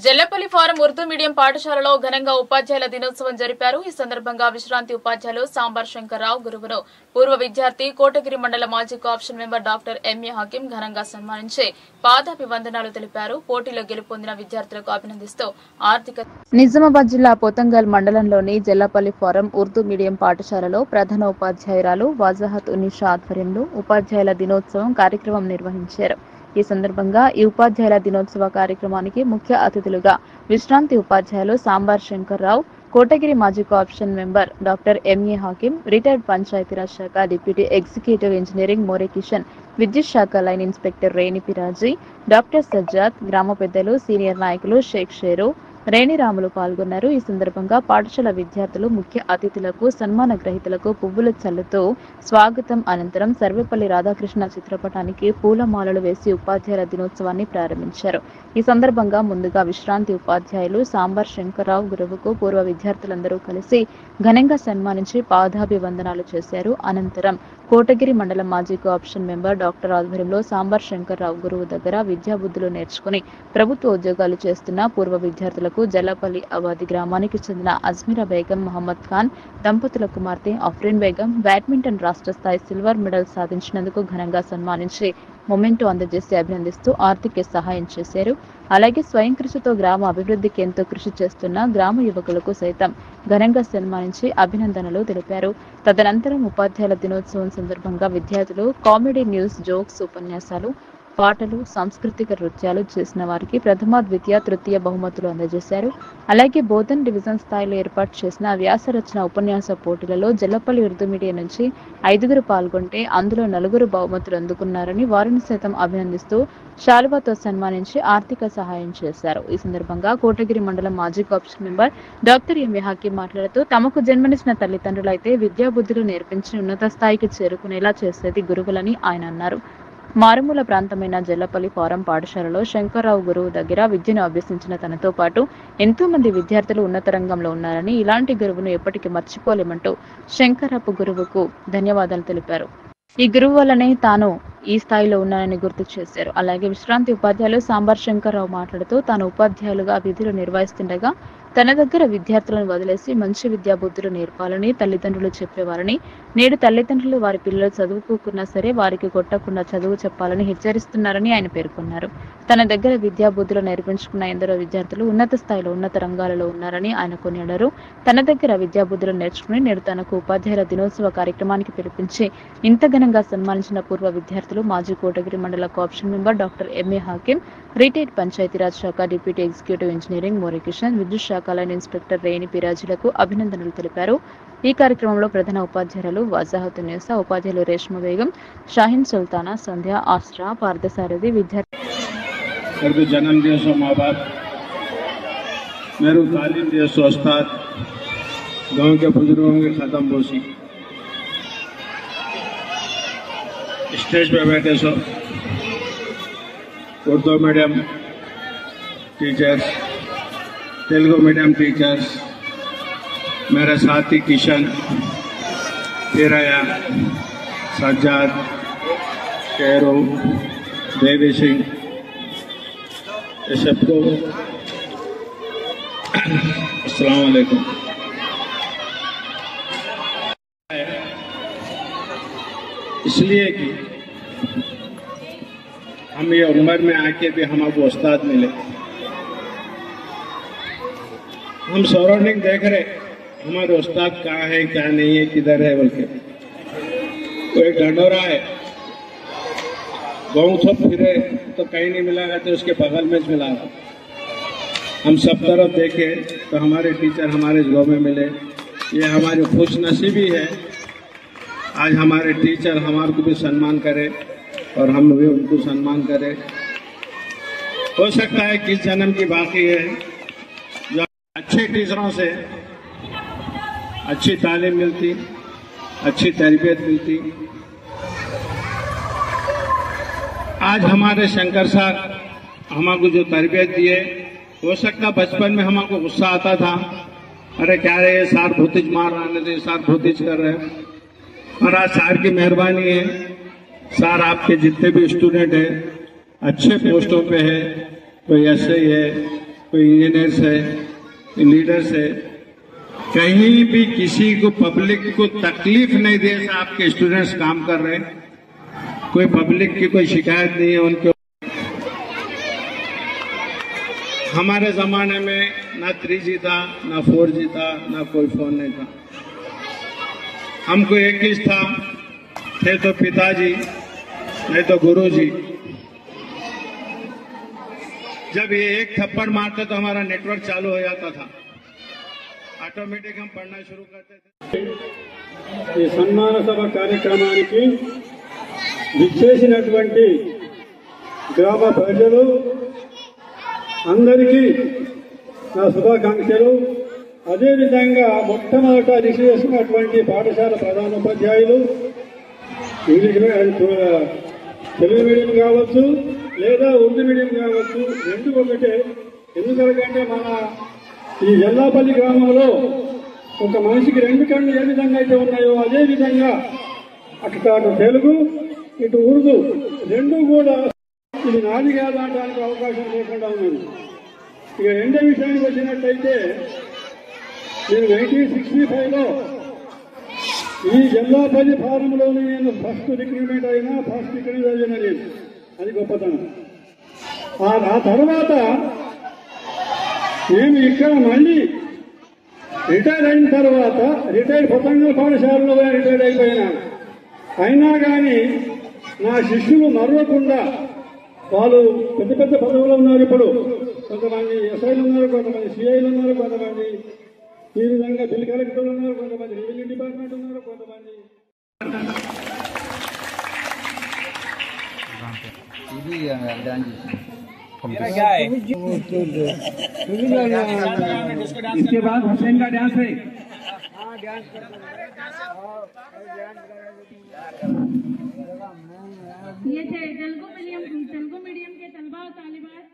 Jallapalli form Urdu medium పాఠశాలలో ఘనంగా ఉపాధ్యాయుల దినోత్సవం జరిపారు. ఈ సందర్భంగా విశ్రాంతి ఉపాధ్యాయులు సాంబార్ శంకర్రావు గురువును పూర్వ విద్యార్థి కోటగిరి మండల మాజీ cooption member doctor MA Hakeem ఘనంగా సన్మానించి పాదాభివందనాలు తెలిపారు. పోటీలో గెలుపొందిన విద్యార్థులకు అభినందిస్తూ ఆర్థిక నిజామాబాద్ జిల్లా పోతంగల్ మండలంలోని జల్లపల్లి ఫారం ఉర్దూ మీడియం పాఠశాలలో ప్రధాన ఉపాధ్యాయురాలు వజాహత్ ఉన్నీషా ఆధ్వర్యంలో ఉపాధ్యాయుల దినోత్సవం కార్యక్రమం నిర్వహించారు. ఈ సందర్భంగా ఈ ఉపాధ్యాయుల దినోత్సవ కార్యక్రమానికి ముఖ్య అతిథులుగా విశ్రాంతి ఉపాధ్యాయులు సాంబార్ శంకర్రావు, కోటగిరి మాజీ cooption member doctor MA Hakeem, retired Panchayati Raj శాఖ deputy executive engineering More Kishan, విద్యుత్ శాఖ line inspector Reni Piraji, doctor Sajjad, గ్రామ పెద్దలు, సీనియర్ నాయకులు షేక్ షేరు, రేణిరాములు పాల్గొన్నారు. ఈ సందర్భంగా పాఠశాల విద్యార్థులు ముఖ్య అతిథులకు, సన్మాన గ్రహీతలకు పువ్వులు చల్లుతూ స్వాగతం. అనంతరం సర్వేపల్లి రాధాకృష్ణ చిత్రపటానికి పూలమాలలు వేసి ఉపాధ్యాయుల దినోత్సవాన్ని ప్రారంభించారు. ఈ సందర్భంగా ముందుగా విశ్రాంతి ఉపాధ్యాయులు సాంబార్ శంకర్రావు గురువుకు పూర్వ విద్యార్థులందరూ కలిసి ఘనంగా సన్మానించి పాదాభివందనాలు చేశారు. అనంతరం కోటగిరి మండలం మాజీ కోఆప్షన్ మెంబర్ డాక్టర్ ఆధ్వర్యంలో సాంబార్ శంకర్రావు గురువు దగ్గర విద్యాబుద్ధులు నేర్చుకుని ప్రభుత్వ ఉద్యోగాలు చేస్తున్న పూర్వ విద్యార్థులకు జల్లపల్లి అవాది గ్రామానికి చెందిన అజ్మీరా బేగం, మహమ్మద్ ఖాన్ దంపతుల కుమార్తె అఫ్రీన్ బేగం బ్యాడ్మింటన్ రాష్ట్ర స్థాయి సిల్వర్ మెడల్ సాధించినందుకు ఘనంగా సన్మానించి మొమెంటో అందజేసి అభినందిస్తూ ఆర్థిక సహాయం చేశారు. అలాగే స్వయం కృషితో గ్రామ అభివృద్ధికి ఎంతో కృషి చేస్తున్న గ్రామ యువకులకు సైతం ఘనంగా సన్మానించి అభినందనలు తెలిపారు. తదనంతరం ఉపాధ్యాయుల దినోత్సవం సందర్భంగా విద్యార్థులు కామెడీ, న్యూస్, జోక్స్, ఉపన్యాసాలు, పాటలు, సాంస్కృతిక నృత్యాలు చేసిన వారికి ప్రథమ, ద్వితీయ, తృతీయ బహుమతులు అందజేశారు. అలాగే బోధన్ డివిజన్ స్థాయిలో ఏర్పాటు చేసిన వ్యాసరచన ఉపన్యాస పోటీలలో జల్లపల్లి ఉర్దూ మీడియం నుంచి 5గురు పాల్గొంటే అందులో 4 బహుమతులు అందుకున్నారని వారిని సైతం అభినందిస్తూ శాలువాతో సన్మానించి ఆర్థిక సహాయం చేశారు. ఈ సందర్భంగా కోటగిరి మండలం మాజీ cooption member doctor MA Hakeem మాట్లాడుతూ తమకు జన్మనిచ్చిన తల్లిదండ్రులైతే విద్యాబుద్ధులు నేర్పించి ఉన్నత స్థాయికి చేరుకునేలా చేసేది గురువులని ఆయన అన్నారు. మారుమూల ప్రాంతమైన జల్లపల్లి ఫారం పాఠశాలలో శంకర్రావు గురువు దగ్గర విద్యను అభ్యసించిన తనతో పాటు ఎంతో మంది విద్యార్థులు ఉన్నత రంగంలో ఉన్నారని, ఇలాంటి గురువును ఎప్పటికీ మర్చిపోలేమంటూ శంకరప్ప గురువుకు ధన్యవాదాలు తెలిపారు. ఈ గురువు వల్లనే తాను ఈ స్థాయిలో ఉన్నానని గుర్తు చేశారు. అలాగే విశ్రాంతి ఉపాధ్యాయులు సాంబార్ శంకర్రావు మాట్లాడుతూ తాను ఉపాధ్యాయులుగా విధులు నిర్వహిస్తుండగా తన దగ్గర విద్యార్థులను వదిలేసి మంచి విద్యాబుద్ధులు నేర్పాలని తల్లిదండ్రులు చెప్పేవారని, నేడు తల్లిదండ్రులు వారి పిల్లలు చదువుకోకున్నా సరే వారికి కొట్టకుండా చదువు చెప్పాలని హెచ్చరిస్తున్నారని ఆయన పేర్కొన్నారు. తన దగ్గర విద్యాబుద్ధులు నేర్పించుకున్న ఎందరో విద్యార్థులు ఉన్నత స్థాయిలో ఉన్నత రంగాలలో ఉన్నారని ఆయన కొనియాడారు. తన దగ్గర విద్యాబుద్ధులు నేర్చుకుని నేడు తనకు ఉపాధ్యాయుల దినోత్సవ కార్యక్రమానికి పిలిపించి ఇంత ఘనంగా సన్మానించిన పూర్వ విద్యార్థులు మాజీ కోటగిరి మండల cooption member doctor MA Hakeem, retired Panchayati Raj శాఖ deputy executive engineering More Kishan, విద్యుత్ శాఖ లైన్ ఇన్స్పెక్టర్ రేణి పిరాజీలకు అభినందనలు తెలిపారు. ఈ కార్యక్రమంలో ప్రధాన ఉపాధ్యాయులు వజాహత్ ఉన్నీసా, ఉపాధ్యాయులు రేష్మ బేగం, షాహిన్ సుల్తానా, సంధ్య, ఆశ్రా, పార్థసారథి, విద్యార్థి जन्म दिवस माँ बाप मेरू तालीम दिवस उस्ताद गाँव के बुजुर्गों के खत्म बोसी स्टेज पे बैठे सो Urdu medium teachers, Telugu medium teachers, मेरे साथी किशन, पीरया, सज्जाद, शेरू, देवी सिंह, सबको अस्सलाम वालेकुम। इसलिए कि हम ये उम्र में आके भी हमको उस्ताद मिले, हम सराउंडिंग देख रहे हमारे उस्ताद कहाँ है क्या नहीं है किधर है बोल के। तो एक ढंडोरा है, गाँव सब फिरे तो कहीं नहीं मिला तो उसके बगल में मिला। हम सब तरफ देखे तो हमारे टीचर हमारे गाँव में मिले। ये हमारी खुश नसीबी है, आज हमारे टीचर हमारे को भी सम्मान करे और हम भी उनको सम्मान करें। हो सकता है किस जन्म की बाकी है, जो अच्छे टीचरों से अच्छी तालीम मिलती, अच्छी तरबियत मिलती। आज हमारे शंकर सर हमको जो तरबियत दिए, हो सकता बचपन में हमको गुस्सा आता था, अरे क्या रे सर भूतिज मार रहे थे, सर भूतिज कर रहे हैं। और आज सर की मेहरबानी है, सर आपके जितने भी स्टूडेंट हैं अच्छे पोस्टों पे है, कोई एसआई है, कोई इंजीनियर्स है, लीडर्स है, कहीं भी किसी को पब्लिक को तकलीफ नहीं दे, आपके स्टूडेंट्स काम कर रहे हैं, कोई पब्लिक की कोई शिकायत नहीं है उनके। हमारे जमाने में ना 3G था, ना 4G था, ना कोई फोन नहीं था। हमको एक ही था, थे तो पिताजी नहीं तो गुरुजी। जब ये एक थप्पड़ मारते तो हमारा नेटवर्क चालू हो जाता था, ऑटोमेटिक हम पढ़ना शुरू करते थे। ఈ సన్మాన సభ కార్యక్రమానికి విచ్చేసినటువంటి గ్రామ ప్రజలు అందరికీ నా శుభాకాంక్షలు. అదేవిధంగా మొట్టమొదట రిసీవ్ చేసినటువంటి పాఠశాల ప్రధానోపాధ్యాయులు, ఇంగ్లీష్ తెలుగు మీడియం కావచ్చు లేదా ఉర్దూ మీడియం కావచ్చు, రెండు ఒకటే. ఎందుకంటే మన ఈ ఎల్లాపల్లి గ్రామంలో ఒక మనిషికి రెండు కళ్ళు ఏ విధంగా అయితే ఉన్నాయో అదే విధంగా అటు తెలుగు ఇటు ఉర్దూ రెండు కూడా ఇది నాది కాదు అనడానికి అవకాశం లేకుండా ఉన్నది. ఇక రెండో విషయానికి వచ్చినట్టయితే నేను 1965లో ఈ జల్లాపల్లి ఫారంలోనే నేను ఫస్ట్ రిక్రూట్మెంట్ అయినా, ఫస్ట్ ఇక్కడ చదివినా నేను. అది గొప్పతనం. ఆ తర్వాత నేను ఇక్కడ మళ్ళీ రిటైర్ అయిన తర్వాత పొతంగల్ పాఠశాలలో రిటైర్ అయిపోయినా. అయినా కానీ నా శిష్యులు మరవకుండా వాళ్ళు పెద్ద పెద్ద పదవులు ఉన్నారు. ఇప్పుడు కొంతమంది ఎస్ఐలు ఉన్నారు, కొంతమంది సిఐలు ఉన్నారు, కొంతమంది ఈ విధంగా బిల్ కలెక్టర్లు ఉన్నారు, కొంతమంది రెవెన్యూ డిపార్ట్మెంట్ ఉన్నారు, కొంతమంది इसके बाद हुसैन का डांस है। ये थे तेलुगु मीडियम के तलबा और तालिबात